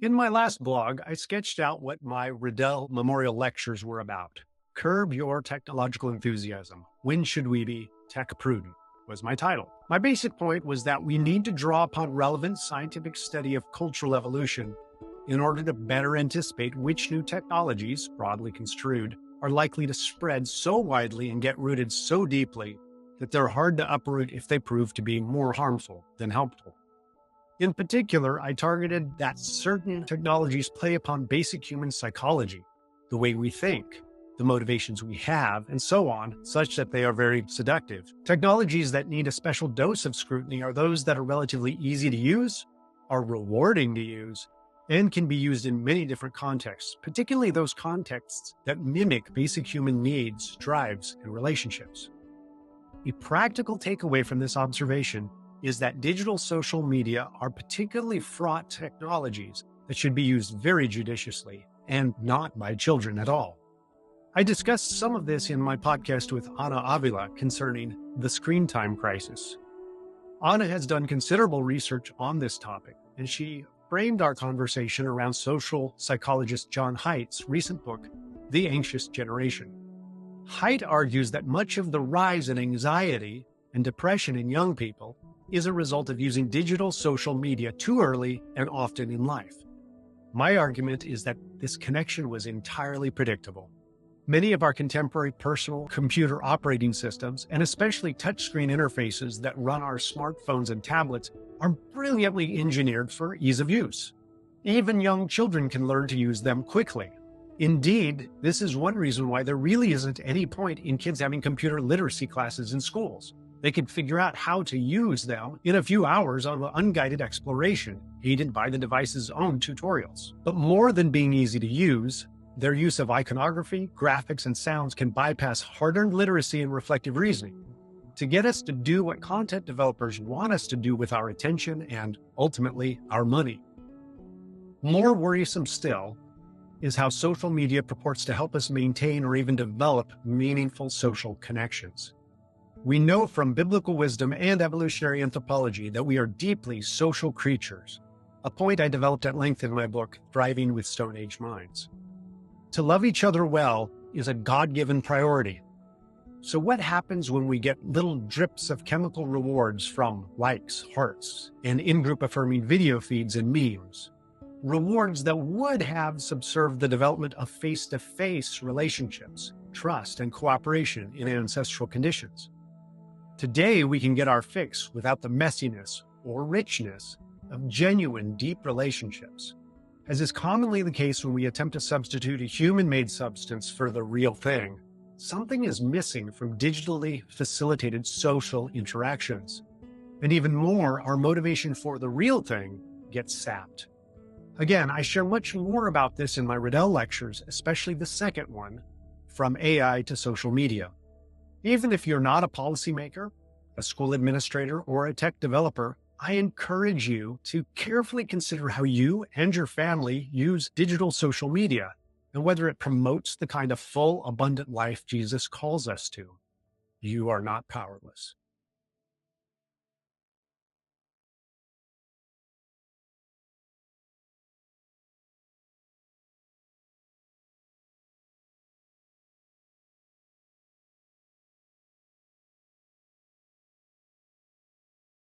In my last blog, I sketched out what my Riddell Memorial Lectures were about. Curb Your Technological Enthusiasm. When Should We Be Tech Prudent? Was my title. My basic point was that we need to draw upon relevant scientific study of cultural evolution in order to better anticipate which new technologies, broadly construed, are likely to spread so widely and get rooted so deeply that they're hard to uproot if they prove to be more harmful than helpful. In particular, I targeted that certain technologies play upon basic human psychology, the way we think, the motivations we have, and so on, such that they are very seductive. Technologies that need a special dose of scrutiny are those that are relatively easy to use, are rewarding to use, and can be used in many different contexts, particularly those contexts that mimic basic human needs, drives, and relationships. A practical takeaway from this observation is that digital social media are particularly fraught technologies that should be used very judiciously and not by children at all. I discussed some of this in my podcast with Ana Avila concerning the screen time crisis. Ana has done considerable research on this topic, and she framed our conversation around social psychologist John Haidt's recent book, The Anxious Generation. Haidt argues that much of the rise in anxiety and depression in young people is a result of using digital social media too early and often in life. My argument is that this connection was entirely predictable. Many of our contemporary personal computer operating systems, and especially touchscreen interfaces that run our smartphones and tablets, are brilliantly engineered for ease of use. Even young children can learn to use them quickly. Indeed, this is one reason why there really isn't any point in kids having computer literacy classes in schools. They can figure out how to use them in a few hours of unguided exploration, aided by the device's own tutorials. But more than being easy to use, their use of iconography, graphics, and sounds can bypass hard-earned literacy and reflective reasoning to get us to do what content developers want us to do with our attention and, ultimately, our money. More worrisome still is how social media purports to help us maintain or even develop meaningful social connections. We know from biblical wisdom and evolutionary anthropology that we are deeply social creatures, a point I developed at length in my book, Thriving with Stone Age Minds. To love each other well is a God-given priority. So what happens when we get little drips of chemical rewards from likes, hearts, and in-group affirming video feeds and memes? Rewards that would have subserved the development of face-to-face relationships, trust, and cooperation in ancestral conditions. Today, we can get our fix without the messiness or richness of genuine, deep relationships. As is commonly the case when we attempt to substitute a human-made substance for the real thing, something is missing from digitally facilitated social interactions. And even more, our motivation for the real thing gets sapped. Again, I share much more about this in my Riddell lectures, especially the second one, From AI to Social Media. Even if you're not a policymaker, a school administrator, or a tech developer, I encourage you to carefully consider how you and your family use digital social media and whether it promotes the kind of full, abundant life Jesus calls us to. You are not powerless.